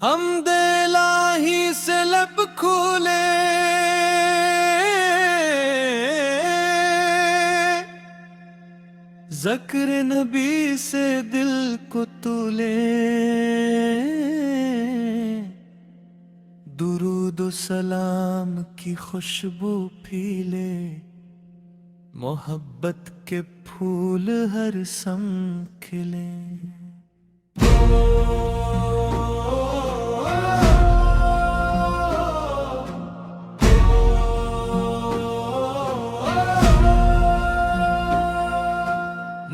حمد الہی سے لب کھولے ذکر نبی سے دل کو تولے درود و سلام کی خوشبو پھیلے محبت کے پھول ہر سم کھلے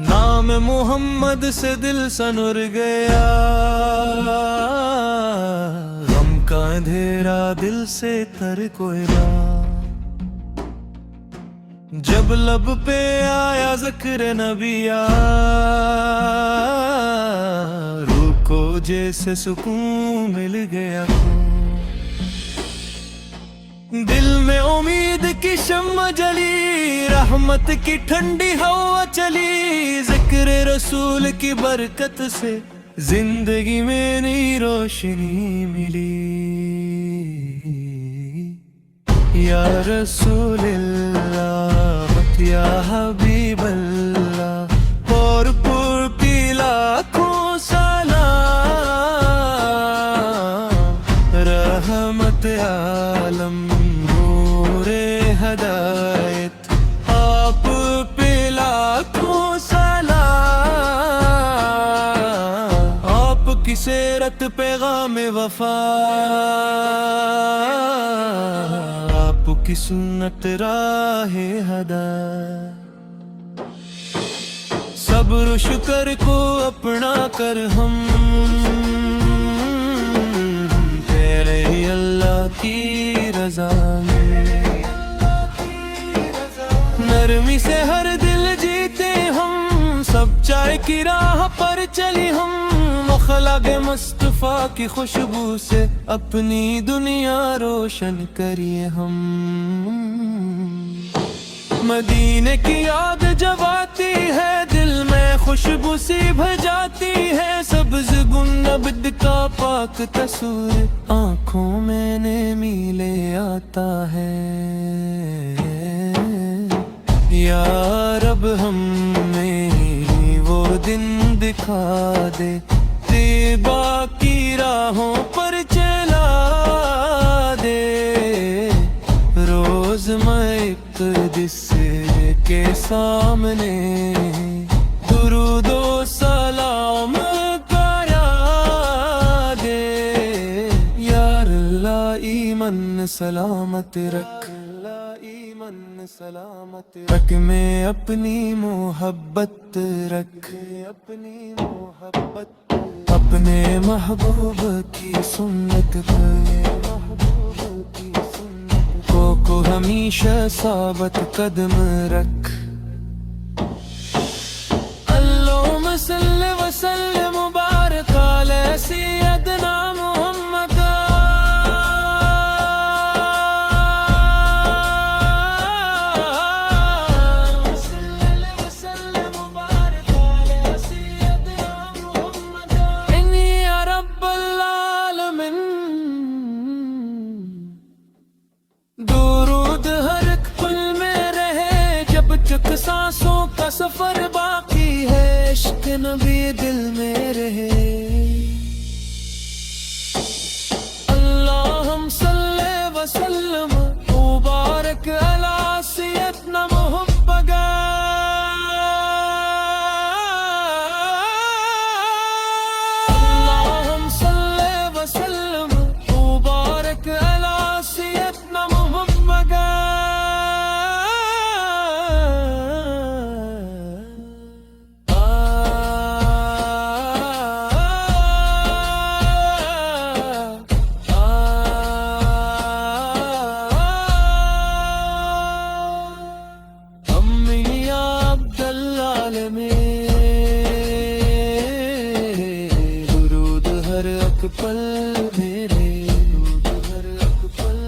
نام محمد سے دل سنور گیا غم کا اندھیرا دل سے تر کوئلہ جب لب پہ آیا ذکر نبی روح کو جیسے سکون مل گیا دل میں امید کی شمع جلی رحمت کی ٹھنڈی ہوا چلی ذکر رسول کی برکت سے زندگی میں نئی روشنی ملی یا رسول اللہ یا حبیب اللہ اور پر کی لاکھوں سلام رحمت عالم نور ہدایت آپ پہ لاکھوں سلام آپ کی سیرت پیغام وفا کی سنت راہ ہدایت صبر و شکر کو اپنا کر ہم تیرے اللہ کی رضا میں نرمی سے ہر دل جیتے ہم سچائی کی راہ پر چلی ہم مخلق مصطفیٰ کی خوشبو سے اپنی دنیا روشن کریے ہم مدینے کی یاد جب آتی ہے دل میں خوشبو سی بھر جاتی ہے سبز گنبد کا پاک تصور آنکھوں میں نمی لے آتا ہے یا رب ہمیں وہ دن دکھا دے طیبہ کی راہوں پر چلا دے روز میں اقدس کے سامنے درود و سلام کرا دے یار اللہ ایمن سلامت رکھ ایمن سلامت رکھ میں اپنی محبت رکھ اپنی محبت اپنے محبوب کی سنت کو ہمیشہ ثابت قدم رکھ اللہم صلی وسلم مبارک علی سیدنا محمد درود ہر پل میں رہے جب تک سانسوں کا سفر باقی ہے عشق نبی دل میں رہے اللہم صلی وسلم مبارک علی سیدنا محمد اللہم صلی وسلم مبارک علی سیدنا ایک پل میرے، ہر ایک پل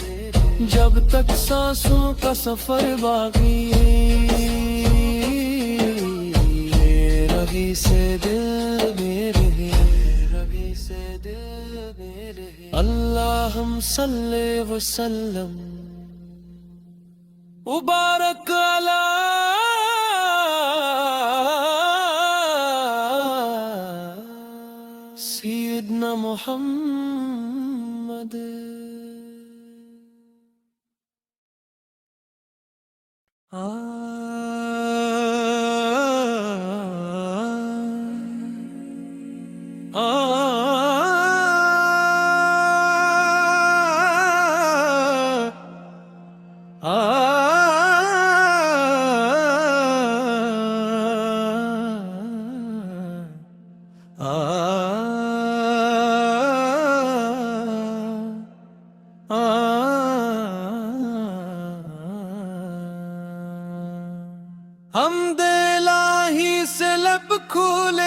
میرے، جب تک سانسوں کا سفر باقی رہی سے دل میرے، رہی سے دل میرے، اللہم صلی وسلم مبارک علی سیدنا محمد۔ حمد الہی سے لب کھولے،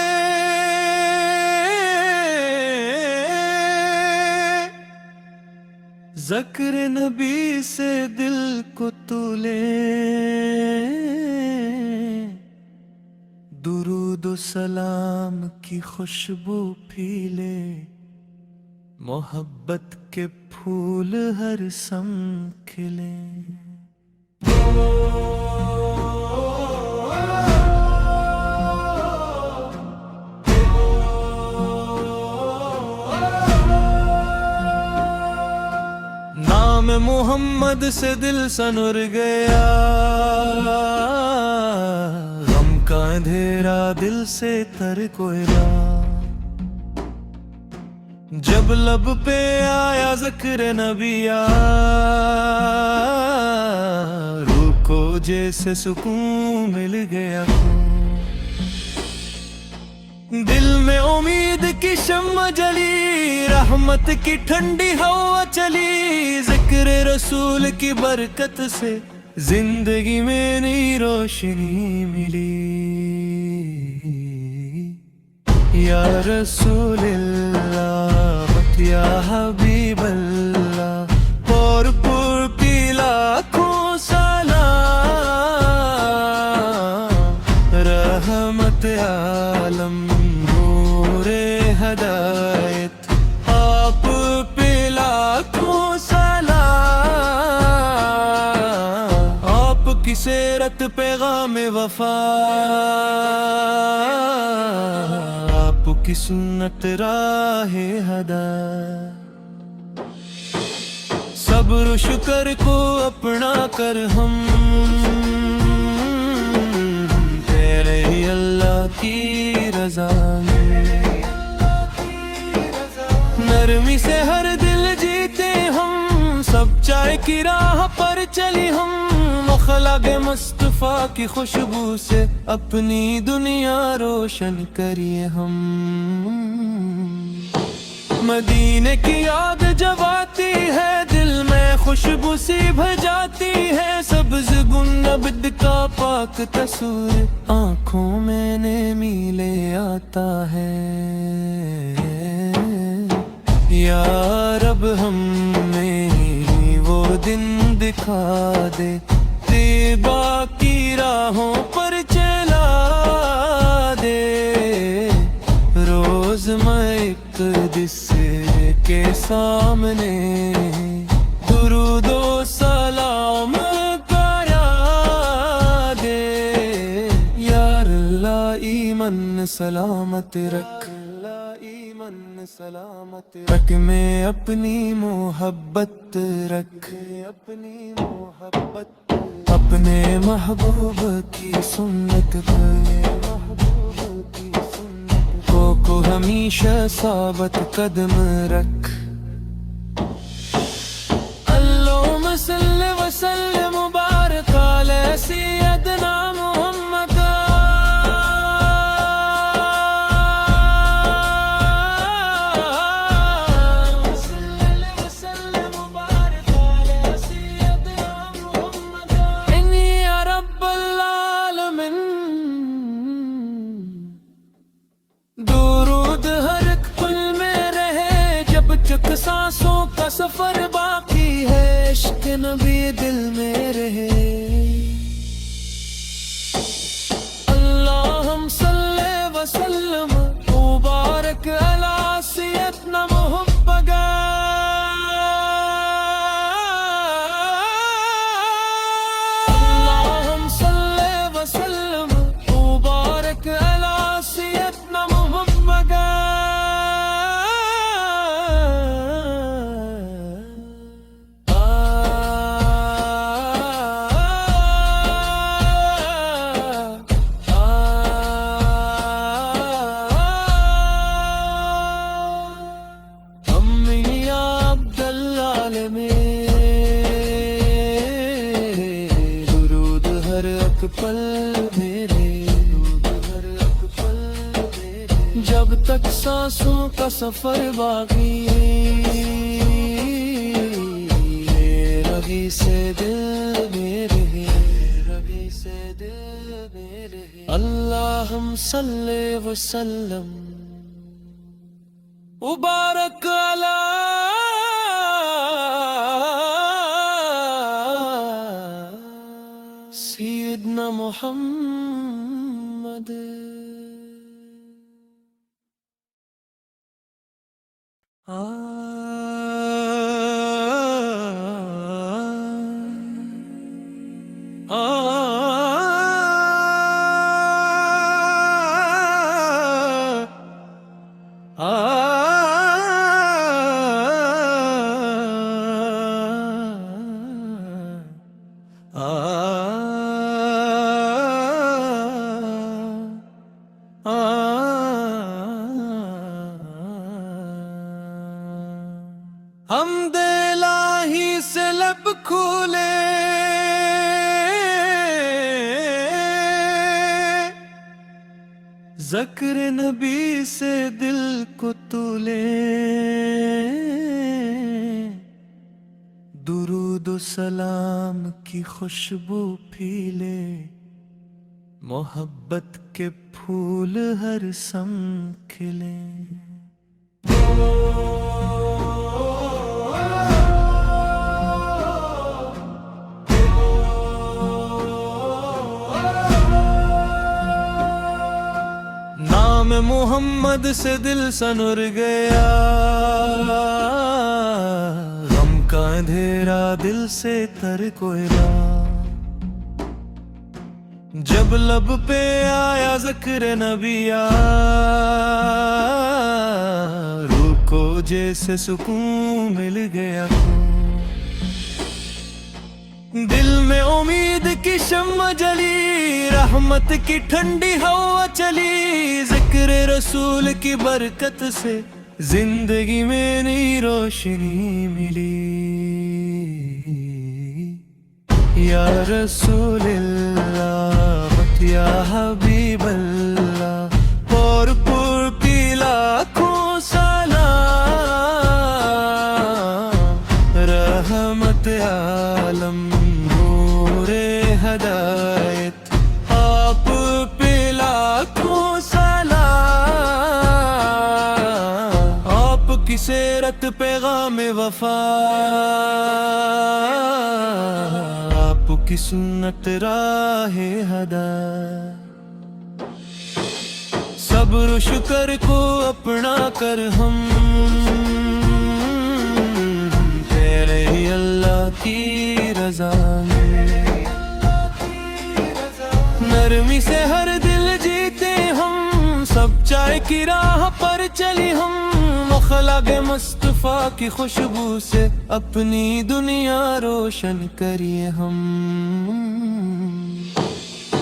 ذکر نبی سے دل کو تولے، درود و سلام کی خوشبو پھیلے، محبت کے پھول ہر سم کھلے۔ نام محمد سے دل سنور گیا، غم کا اندھیرا دل سے تر کوئلہ، جب لب پہ آیا ذکر نبی، روح کو جیسے سکون مل گیا، دل میں امید کی شمع جلی، رحمت کی ٹھنڈی ہوا چلی، ذکر رسول کی برکت سے زندگی میں نئی روشنی ملی۔ یا رسول اللہ یا حبیب اللہ، اور پر کی لاکھوں سلام، رحمت عالم نور ہدایت، آپ پہ لاکھوں سلام، آپ کی سیرت پیغام وفا، آپ کی سنت راہ ہدا، صبر و شکر کو اپنا کر ہم تیرے اللہ کی رضا میں، نرمی سے ہر دل جیتے ہم، سب چائے کی راہ پر چلی ہم، مخلق مصطفیٰ کی خوشبو سے اپنی دنیا روشن کریے ہم۔ مدینے کی یاد جب آتی ہے، دل میں خوشبو سی بھر جاتی ہے، سبز گنبد کا پاک تصور آنکھوں میں نمی لے آتا ہے۔ یا رب ہمیں وہ دن دکھا دے، طیبہ کی راہوں پر چلا دے، روز مقدس کے سامنے درود و سلام کرا دے۔ یار اللہ ایمن سلامت رکھ، سلامت رکھ میں اپنی محبت رکھ، اپنی محبت اپنے محبوب کی سنت کو ہمیشہ ثابت قدم رکھ۔ اللہم صلی وسلم مبارک علی سیدنا محمد، درود ہر پل میں رہ سفر باقی ہے، عشق نبی دل میں رہے۔ اللہم صلی وسلم مبارک علی سیدنا محمد۔ اللہم صلی وسلم مبارک علی سیدنا محمد۔ درود ہر ایک پل میرے، جب تک سانسوں کا سفر باقی رگی سے دل میرے، رگی سے دل میرے۔ اللہم صلی وسلم مبارک علی سیدنا محمد۔ حمد الہی سے لب کھولے، ذکر نبی سے دل کو تولے، درود و سلام کی خوشبو پھیلے، محبت کے پھول ہر سم کھلے۔ نام محمد سے دل سنور گیا، غم کا اندھیرا دل سے تر کوئلہ، جب لب پہ آیا ذکر نبی روح کو جیسے سکون مل گیا۔ دل میں امید کی شمع جلی، رحمت کی ٹھنڈی ہوا چلی، ذکر رسول کی برکت سے زندگی میں نئی روشنی ملی۔ یا رسول اللہ یا حبیب اللہ، اور پر کی لاکھوں سلام، رحمت عالم نور ہدایت، آپ پہ لاکھوں سلام، آپ کی سیرت پیغام وفا، آپ کی سنت راہ ہدایت، صبر و شکر کو اپنا کر ہم تیرے ہی اللہ کی رضا میں، نرمی سے ہر دل جیتے ہم، سب چائے کی راہ پر چلی ہم، اخلاق مصطفیٰ کی خوشبو سے اپنی دنیا روشن کریے ہم۔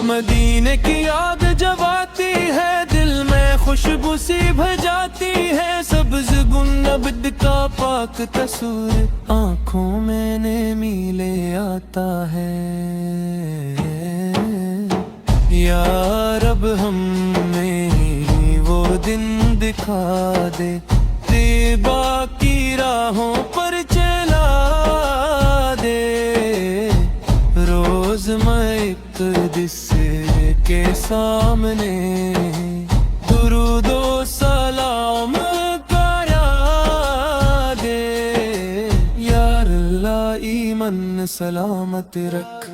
مدینے کی یاد جب آتی ہے، دل میں خوشبو سی بھر جاتی ہے، سبز گنبد کا پاک تصور آنکھوں میں نمی لے آتا ہے۔ یا رب ہمیں وہ دن دکھا دے، طیبہ کی راہوں پر چلا دے، روز میں اقدس کے سامنے درود و سلام کرا دے۔ سلامت رکھ،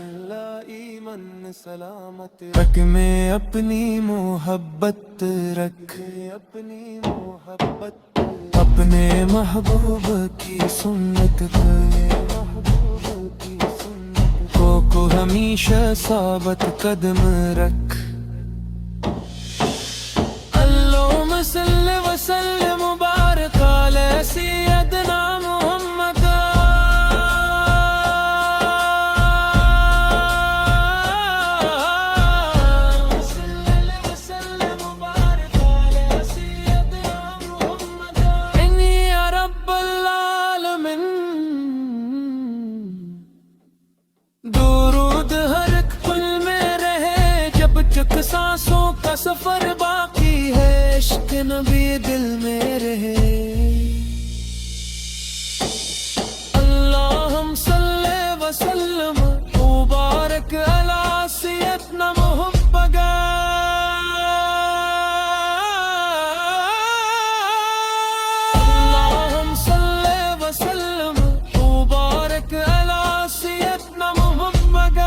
رکھ میں اپنی محبت رکھ، اپنے محبوب کی سنت کو ہمیشہ ثابت قدم رکھ۔ اللہم صلی وسلم مبارک علی سیدنا محمد، درود ہر ایک پل میں رہے جب تک سانسوں کا سفر باقی ہے، عشق نبی دل میں رہے۔ اللہم صلی وسلم مبارک علی سیدنا محمد، اللہم صلی وسلم مبارک علی سیدنا محمد،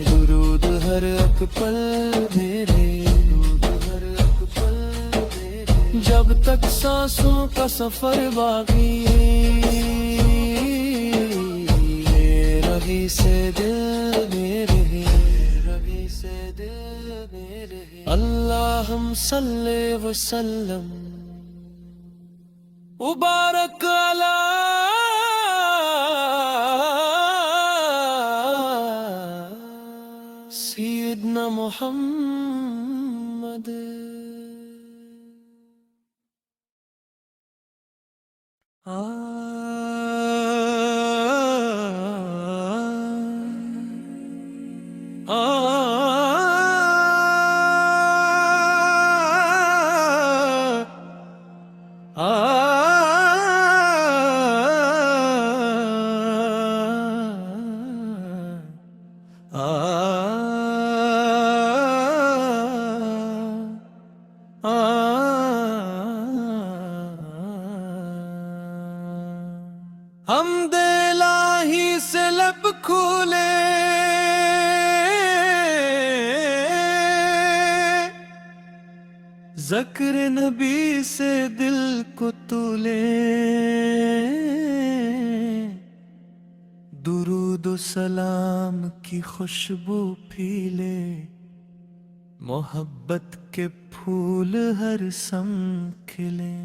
درود ہر ایک پل میرے، جب تک سانسوں کا سفر باقی رہی سے دل میرے، رہی سے دل میرے۔ اللہم صلی وسلم مبارک علی سیدنا محمد۔ حمد الہی سے لب کھولے، ذکر نبی سے دل کو تولے، درود و سلام کی خوشبو پھیلے، محبت کے پھول ہر سمت کھلے۔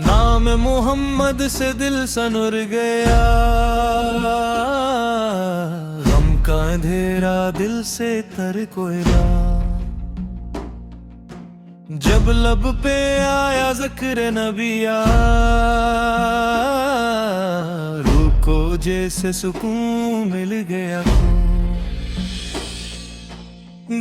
نام محمد سے دل سنور گیا، غم کا اندھیرا دل سے تر کوئلہ، جب لب پہ آیا ذکر نبی روح کو جیسے سکون مل گیا،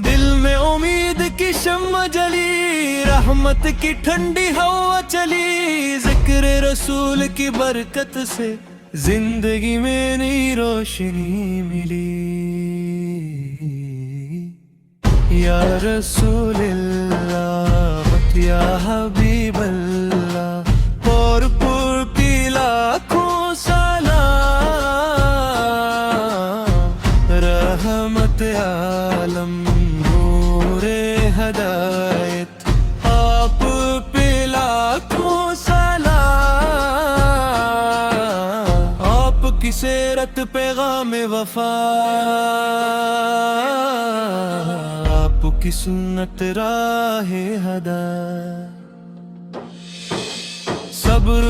دل میں امید کی شمع جلی، رحمت کی ٹھنڈی ہوا چلی، ذکر رسول کی برکت سے زندگی میں نئی روشنی ملی۔ یا رسول اللہ یا حبیب اللہ، اور پر کی لاکھوں سلام، رحمت عالم نور ہدایت، آپ پہ لاکھوں سلام، آپ کی سیرت پیغام وفا، آپ کی سنت راہ ہدایت، صبر